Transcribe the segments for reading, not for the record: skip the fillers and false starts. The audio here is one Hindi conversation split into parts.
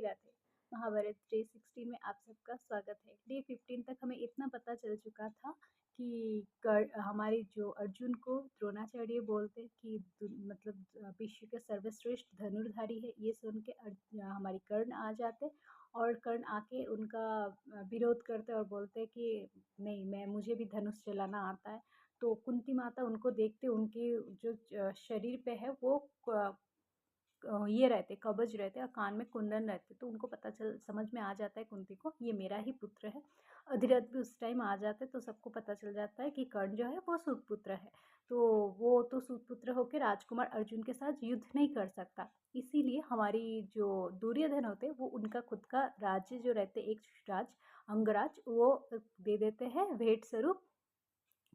राधे। महाभारत डे 16 में आप सबका स्वागत है। डे 15 तक हमें इतना पता चल चुका था कि हमारे जो अर्जुन को द्रोणाचार्य बोलते कि मतलब विश्व के सर्वश्रेष्ठ धनुर्धारी है, ये सुन के हमारी कर्ण आ जाते और कर्ण आके उनका विरोध करते और बोलते कि नहीं, मुझे भी धनुष चलाना आता है। तो कुंती माता उनको देखते उनके जो शरीर पे है वो ये रहते, कवच रहते और कान में कुंडल रहते, तो उनको समझ में आ जाता है कुंती को ये मेरा ही पुत्र है। अधिरथ भी उस टाइम आ जाते तो सबको पता चल जाता है कि कर्ण जो है वो सूतपुत्र है। तो वो तो सूतपुत्र होकर राजकुमार अर्जुन के साथ युद्ध नहीं कर सकता, इसीलिए हमारी जो दुर्योधन होते वो उनका खुद का राज्य जो रहते एक राज अंगराज वो दे देते हैं भेंट स्वरूप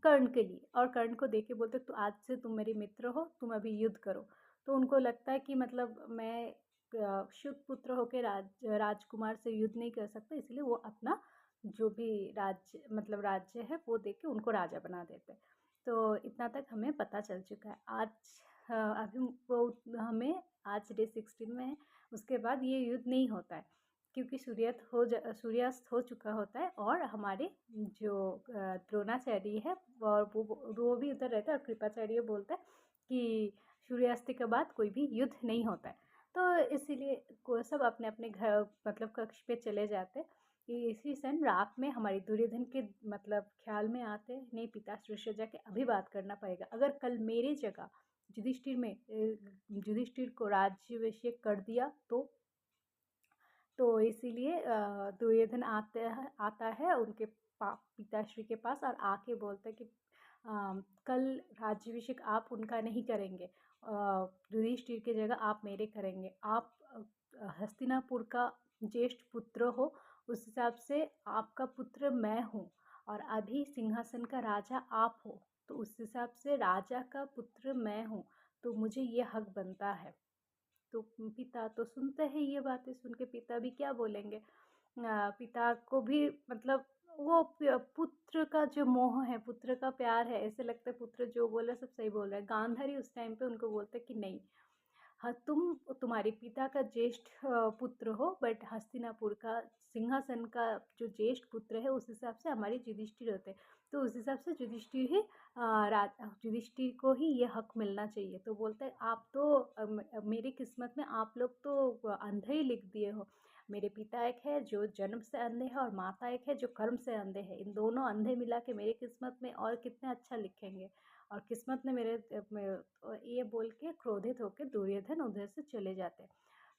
कर्ण के लिए। और कर्ण को देख के बोलते तो आज से तुम मेरे मित्र हो, तुम अभी युद्ध करो। तो उनको लगता है कि मतलब मैं शुद्ध पुत्र होकर राजकुमार से युद्ध नहीं कर सकता, इसलिए वो अपना जो भी राज्य है वो देके उनको राजा बना देते। तो इतना तक हमें पता चल चुका है। आज अभी वो हमें आज डे 16 में है। उसके बाद ये युद्ध नहीं होता है क्योंकि सूर्यास्त हो चुका होता है और हमारे जो द्रोणाचार्य है और वो भी उधर रहता है और कृपाचार्य बोलता है कि सूर्यास्त के बाद कोई भी युद्ध नहीं होता है। तो इसीलिए सब अपने अपने घर मतलब कक्ष पे चले जाते कि इसी सन रात में हमारी दुर्योधन के मतलब ख्याल में आते नहीं, पिताश्री जाके अभी बात करना पड़ेगा। अगर कल मेरे जगह युधिष्ठिर को राज्याभिषेक कर दिया तो इसीलिए दुर्योधन आता है उनके पिताश्री के पास और आके बोलता है कि कल राज्याभिषेक आप उनका नहीं करेंगे, युधिष्ठिर की जगह आप मेरे करेंगे। आप हस्तिनापुर का ज्येष्ठ पुत्र हो, उस हिसाब से आपका पुत्र मैं हूँ और अभी सिंहासन का राजा आप हो, तो उस हिसाब से राजा का पुत्र मैं हूँ, तो मुझे ये हक बनता है। तो पिता तो सुनते हैं, ये बातें सुन के पिता भी क्या बोलेंगे। पिता को भी मतलब वो पुत्र का जो मोह है, पुत्र का प्यार है, ऐसे लगता है पुत्र जो बोल रहा है सब सही बोल रहा है। गांधारी उस टाइम पे उनको बोलते कि नहीं, हाँ तुम्हारे पिता का ज्येष्ठ पुत्र हो, बट हस्तिनापुर का सिंहासन का जो ज्येष्ठ पुत्र है उस हिसाब से हमारे युधिष्ठिर होते, तो उस हिसाब से युधिष्ठिर को ही ये हक मिलना चाहिए। तो बोलते हैं आप तो मेरी किस्मत में आप लोग तो अंधे ही लिख दिए हो। मेरे पिता एक है जो जन्म से अंधे है और माता एक है जो कर्म से अंधे है, इन दोनों अंधे मिला के मेरी किस्मत में और कितने अच्छा लिखेंगे, और किस्मत ने ये बोल के क्रोधित होकर दुर्योधन उधर से चले जाते।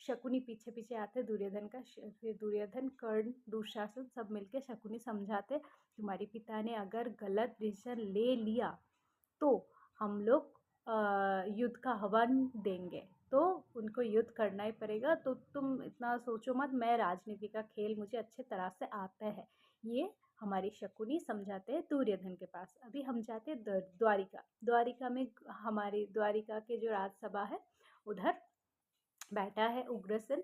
शकुनी पीछे पीछे आते दुर्योधन का, फिर दुर्योधन कर्ण दुशासन सब मिलके शकुनी समझाते तुम्हारे पिता ने अगर गलत डिसीजन ले लिया तो हम लोग युद्ध का आह्वान देंगे, तो उनको युद्ध करना ही पड़ेगा। तो तुम इतना सोचो मत, मैं राजनीति का खेल मुझे अच्छे तरह से आता है, ये हमारी शकुनी समझाते हैं दुर्योधन के पास। अभी हम जाते हैं द्वारिका में। हमारी द्वारिका के जो राजसभा है उधर बैठा है उग्रसेन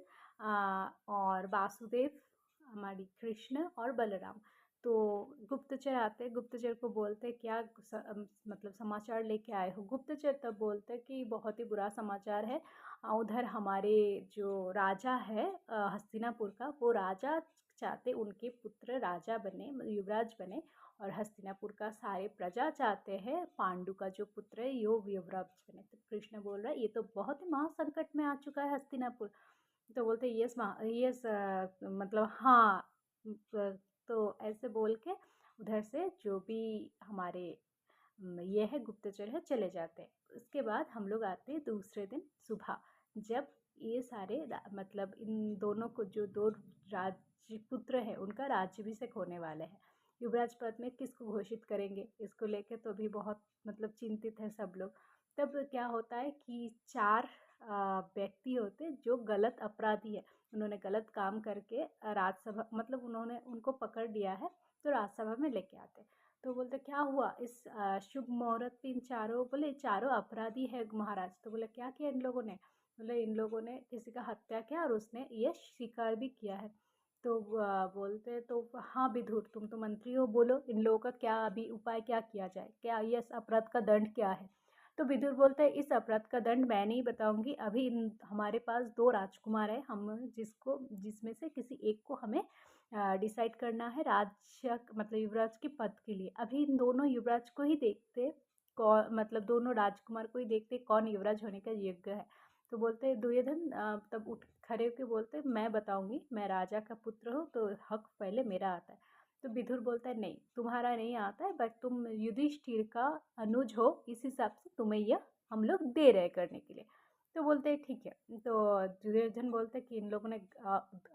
और वासुदेव, हमारी कृष्ण और बलराम। तो गुप्तचर आते हैं, गुप्तचर को बोलते हैं क्या मतलब समाचार लेके आए हो। गुप्तचर तब बोलते हैं कि बहुत ही बुरा समाचार है, उधर हमारे जो राजा है हस्तिनापुर का, वो राजा चाहते उनके पुत्र राजा बने, युवराज बने, और हस्तिनापुर का सारे प्रजा चाहते हैं पांडु का जो पुत्र है यो युवराज बने। तो कृष्ण बोल रहा है ये तो बहुत ही महासंकट में आ चुका है हस्तिनापुर। तो बोलते यस यस मतलब हाँ। तो ऐसे बोल के उधर से जो भी हमारे ये है गुप्तचर है चले जाते हैं। उसके बाद हम लोग आते हैं दूसरे दिन सुबह, जब ये सारे मतलब इन दोनों को जो दो राजपुत्र हैं उनका राज्याभिषेक होने वाले हैं। युवराज पद में किसको घोषित करेंगे, इसको लेके तो अभी बहुत मतलब चिंतित है सब लोग। तब क्या होता है कि चार व्यक्ति होते जो गलत अपराधी है, उन्होंने गलत काम करके राज्यसभा मतलब उन्होंने उनको पकड़ लिया है, तो राज्यसभा में लेके आते। तो बोलते क्या हुआ इस शुभ मुहूर्त पे, इन चारों बोले चारों अपराधी है महाराज। तो बोले क्या किया इन लोगों ने, बोले इन लोगों ने किसी का हत्या किया और उसने ये स्वीकार भी किया है। तो बोलते तो हाँ विदुर तुम तो मंत्री हो, बोलो इन लोगों का क्या अभी उपाय क्या किया जाए, क्या ये अपराध का दंड क्या है। तो विदुर बोलता है इस अपराध का दंड मैं नहीं बताऊंगी, अभी इन हमारे पास 2 राजकुमार हैं, हम जिसमें से किसी एक को हमें डिसाइड करना है राज्य मतलब युवराज के पद के लिए। अभी इन दोनों युवराज को ही देखते, कौन मतलब दोनों राजकुमार को ही देखते कौन युवराज होने का योग्य है। तो बोलते दुर्योधन तब उठ खड़े होकर बोलते मैं बताऊंगी, मैं राजा का पुत्र हूँ तो हक पहले मेरा आता है। तो विदुर बोलता है नहीं, तुम्हारा नहीं आता है, बट तुम युधिष्ठिर का अनुज हो, इस हिसाब से तुम्हें यह हम लोग दे रहे करने के लिए। तो बोलते हैं ठीक है। तो दुर्योधन बोलते हैं कि इन लोगों ने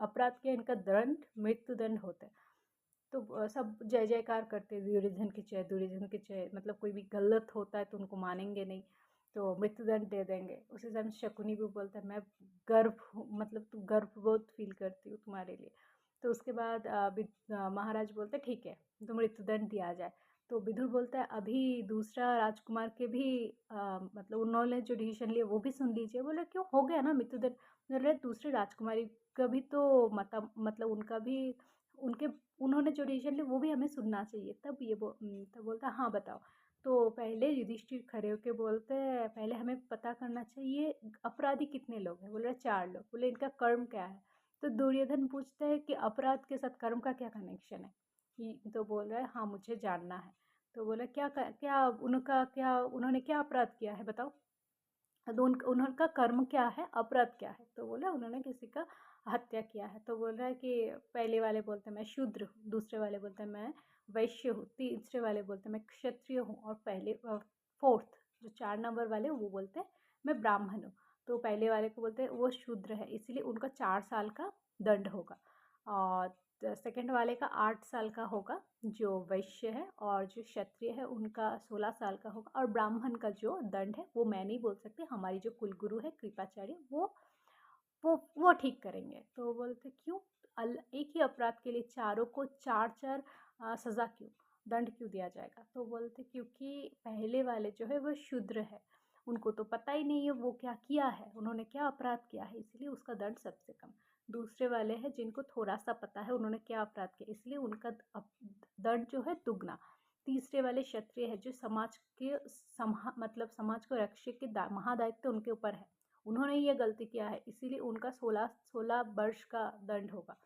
अपराध किया, इनका दंड मृत्यु दंड होता है। तो सब जय जयकार करते हैं, दुर्योधन की जय, दुर्योधन की जय, मतलब कोई भी गलत होता है तो उनको मानेंगे नहीं, तो मृत्युदंड दे देंगे। उसी समय शकुनी भी बोलता है मैं मतलब तू गर्व बहुत फील करती हूँ तुम्हारे लिए। तो उसके बाद महाराज बोलते ठीक है तो मृत्युदंड दिया जाए। तो विदुर बोलता है अभी दूसरा राजकुमार के भी मतलब उन्होंने जो डिसीजन लिया वो भी सुन लीजिए। बोले क्यों, हो गया ना मृत्युदंड। बोले दूसरी राजकुमारी का भी तो मतलब उनका भी उनके उन्होंने जो डिसीजन लिया वो भी हमें सुनना चाहिए। तब बोलता हाँ बताओ। तो पहले युधिष्ठिर खड़े होके बोलते हैं पहले हमें पता करना चाहिए अपराधी कितने लोग हैं। बोल रहे 4 लोग। बोले इनका कर्म क्या है। तो दुर्योधन पूछता है कि अपराध के साथ कर्म का क्या कनेक्शन है। तो बोल रहा है हाँ मुझे जानना है। तो बोला क्या उन्होंने क्या अपराध किया है बताओ। तो उनका कर्म क्या है, अपराध क्या है। तो बोला उन्होंने किसी का हत्या किया है। तो बोल रहा है कि पहले वाले बोलते हैं मैं शूद्र हूँ, दूसरे वाले बोलते हैं मैं वैश्य हूँ, तीसरे वाले बोलते हैं मैं क्षत्रिय हूँ, और पहले फोर्थ जो 4 नंबर वाले वो बोलते हैं मैं ब्राह्मण हूँ। तो पहले वाले को बोलते हैं वो शूद्र है, इसलिए उनका 4 साल का दंड होगा। और सेकंड वाले का 8 साल का होगा जो वैश्य है, और जो क्षत्रिय है उनका 16 साल का होगा। और ब्राह्मण का जो दंड है वो मैं नहीं बोल सकती, हमारी जो कुलगुरु है कृपाचार्य वो ठीक करेंगे। तो बोलते क्यों, एक ही अपराध के लिए चारों को 4-4 सज़ा क्यों, दंड क्यों दिया जाएगा। तो बोलते क्योंकि पहले वाले जो है वो शूद्र है, उनको तो पता ही नहीं है वो क्या किया है, उन्होंने क्या अपराध किया है, इसलिए उसका दंड सबसे कम। दूसरे वाले हैं जिनको थोड़ा सा पता है उन्होंने क्या अपराध किया, इसलिए उनका दंड जो है दुगना। तीसरे वाले क्षत्रिय है जो समाज के मतलब समाज को रक्षक के महादायित्व उनके ऊपर है, उन्होंने ये गलती किया है, इसीलिए उनका 16 वर्ष का दंड होगा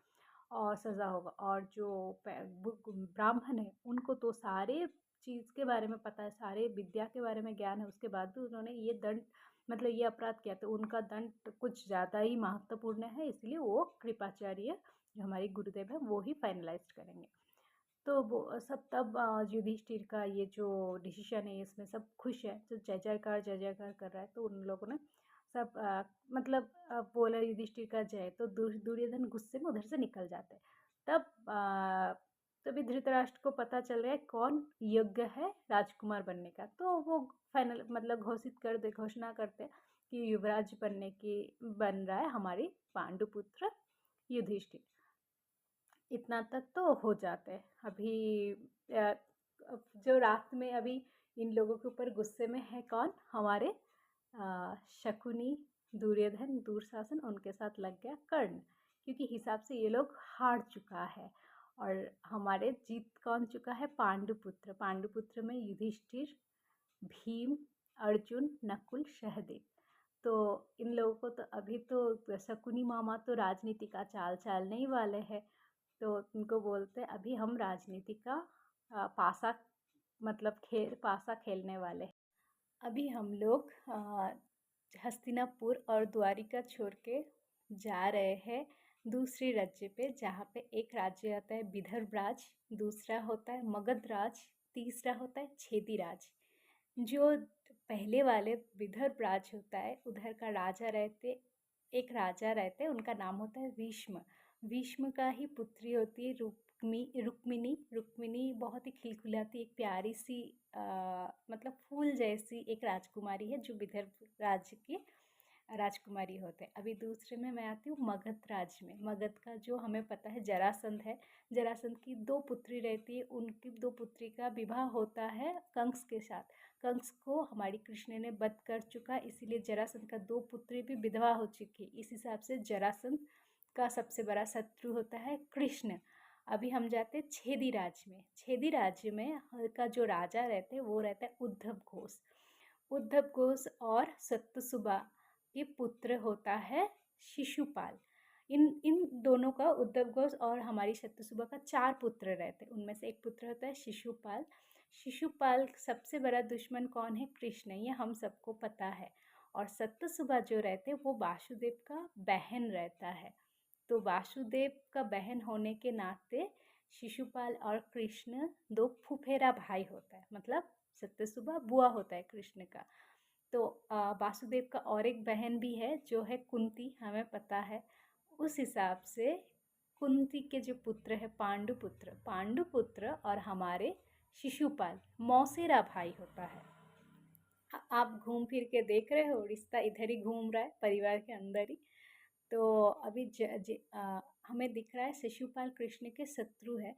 और सज़ा होगा। और जो ब्राह्मण है उनको तो सारे चीज़ के बारे में पता है, सारे विद्या के बारे में ज्ञान है, उसके बाद भी उन्होंने ये दंड मतलब ये अपराध किया, तो उनका दंड कुछ ज़्यादा ही महत्वपूर्ण है, इसलिए वो कृपाचार्य जो हमारे गुरुदेव हैं वो ही फाइनलाइज करेंगे। तो वो सब तब युधिष्ठिर का ये जो डिसीजन है इसमें सब खुश है, तो जय जयकार कर रहा है। तो उन लोगों ने सब मतलब बोला युधिष्ठिर का जय, तो दुर्योधन गुस्से में उधर से निकल जाते हैं। तब तभी धृतराष्ट्र को पता चल रहा है कौन योग्य है राजकुमार बनने का। तो वो फाइनल मतलब घोषणा करते हैं कि युवराज बन रहा है हमारी पांडुपुत्र युधिष्ठिर। इतना तक तो हो जाते हैं। अभी जो रात में अभी इन लोगों के ऊपर गुस्से में है कौन, हमारे शकुनी, दुर्योधन, दुशासन, उनके साथ लग गया कर्ण, क्योंकि हिसाब से ये लोग हार चुका है। और हमारे जीत कौन चुका है, पांडुपुत्र। पांडुपुत्र में युधिष्ठिर, भीम, अर्जुन, नकुल, सहदेव। तो इन लोगों को तो अभी तो शकुनी मामा तो राजनीति का चाल चलने ही वाले हैं। तो उनको बोलते हैं अभी हम राजनीति का पासा खेलने वाले हैं। अभी हम लोग हस्तिनापुर और द्वारिका छोड़ के जा रहे हैं दूसरी राज्य पे, जहाँ पे एक राज्य आता है विदर्भ राज, दूसरा होता है मगध राज, तीसरा होता है छेदी राज। जो पहले वाले विदर्भ राज होता है उधर का एक राजा रहते, उनका नाम होता है भीष्म। भीष्म का ही पुत्री होती है रुक्मिणी बहुत ही खिलखिलाती एक प्यारी सी मतलब फूल जैसी एक राजकुमारी है जो विदर्भ राज्य की राजकुमारी होते हैं। अभी दूसरे में मैं आती हूँ मगध राज्य में। मगध का जो हमें पता है जरासंध है, जरासंध की 2 पुत्री रहती है, उनकी 2 पुत्री का विवाह होता है कंस के साथ। कंस को हमारी कृष्ण ने वध कर चुका, इसीलिए जरासंध का 2 पुत्री भी विधवा हो चुकी। इस हिसाब से जरासंध का सबसे बड़ा शत्रु होता है कृष्ण। अभी हम जाते हैं छेदी राज्य में। छेदी राज्य में का जो राजा रहते हैं वो रहता है उद्धव घोष। उद्धव घोष और सत्यसुबा के पुत्र होता है शिशुपाल। इन इन दोनों का, उद्धव घोष और हमारी सत्यसुबा का 4 पुत्र रहते हैं। उनमें से एक पुत्र होता है शिशुपाल। शिशुपाल सबसे बड़ा दुश्मन कौन है? कृष्ण, ये हम सबको पता है। और सत्यसुबा जो रहते हैं वो वासुदेव का बहन रहता है। तो वासुदेव का बहन होने के नाते शिशुपाल और कृष्ण दो फुफेरा भाई होता है, मतलब सत्यसुबा बुआ होता है कृष्ण का। तो वासुदेव का और एक बहन भी है जो है कुंती, हमें पता है। उस हिसाब से कुंती के जो पुत्र है पांडुपुत्र, पांडुपुत्र और हमारे शिशुपाल मौसेरा भाई होता है। आप घूम फिर के देख रहे हो, रिश्ता इधर ही घूम रहा है, परिवार के अंदर ही। तो अभी हमें दिख रहा है शिशुपाल कृष्ण के शत्रु है।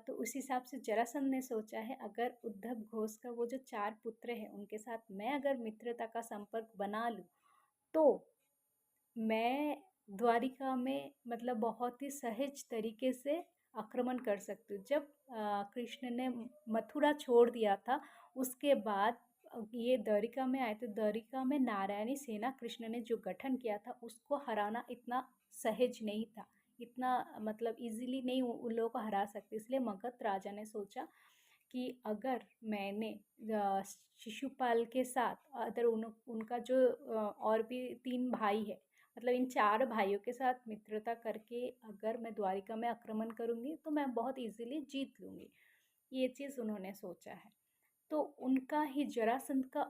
तो उस हिसाब से जरासंध ने सोचा है, अगर उद्धव घोष का वो जो 4 पुत्र हैं उनके साथ मैं अगर मित्रता का संपर्क बना लूँ, तो मैं द्वारिका में मतलब बहुत ही सहज तरीके से आक्रमण कर सकती हूँ। जब कृष्ण ने मथुरा छोड़ दिया था, उसके बाद ये द्वारिका में आए, तो द्वारिका में नारायणी सेना कृष्ण ने जो गठन किया था उसको हराना इतना सहज नहीं था, इतना मतलब इजीली नहीं उन लोगों को हरा सकते। इसलिए मगध राजा ने सोचा कि अगर मैंने शिशुपाल के साथ, अगर उनका जो और भी 3 भाई है, मतलब इन 4 भाइयों के साथ मित्रता करके अगर मैं द्वारिका में आक्रमण करूँगी तो मैं बहुत इजीली जीत लूँगी। ये चीज़ उन्होंने सोचा है। तो उनका ही जरासंध का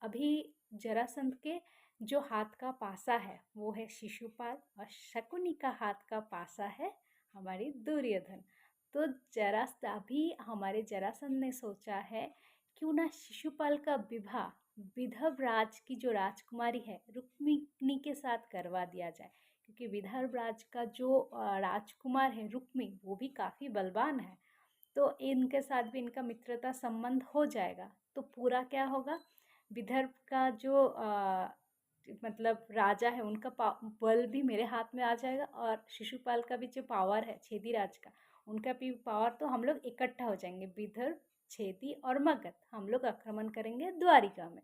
अभी जरासंध के जो हाथ का पासा है वो है शिशुपाल, और शकुनी का हाथ का पासा है हमारी दुर्योधन। तो अभी हमारे जरासंध ने सोचा है क्यों ना शिशुपाल का विवाह विदर्भ राज की जो राजकुमारी है रुक्मिणी के साथ करवा दिया जाए, क्योंकि विदर्भ राज का जो राजकुमार है रुक्मी, वो भी काफ़ी बलवान है। तो इनके साथ भी इनका मित्रता संबंध हो जाएगा। तो पूरा क्या होगा, विदर्भ का जो मतलब राजा है उनका बल भी मेरे हाथ में आ जाएगा, और शिशुपाल का भी जो पावर है छेदी राज का, उनका भी पावर, तो हम लोग इकट्ठा हो जाएंगे, विदर्भ, छेदी और मगध, हम लोग आक्रमण करेंगे द्वारिका में।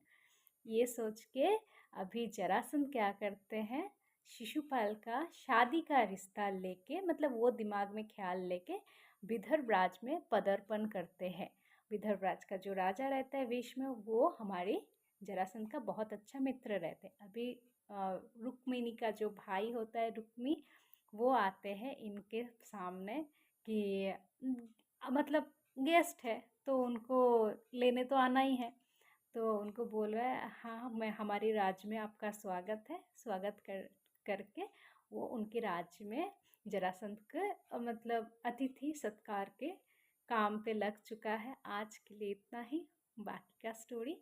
ये सोच के अभी जरासंध क्या करते हैं, शिशुपाल का शादी का रिश्ता लेके, मतलब वो दिमाग में ख्याल लेके विदर्भ राज में पदार्पण करते हैं। विदर्भ राज का जो राजा रहता है वेश में, वो हमारे जरासंध का बहुत अच्छा मित्र रहते हैं। अभी रुक्मिणी का जो भाई होता है रुक्मी, वो आते हैं इनके सामने कि मतलब गेस्ट है तो उनको लेने तो आना ही है। तो उनको बोल रहा है, हाँ मैं हमारी राज्य में आपका स्वागत है, स्वागत करके वो उनके राज्य में जरासंध के मतलब अतिथि सत्कार के काम पे लग चुका है। आज के लिए इतना ही, बाकी का स्टोरी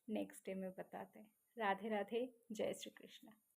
नेक्स्ट डे में बताते हैं। राधे राधे, जय श्री कृष्ण।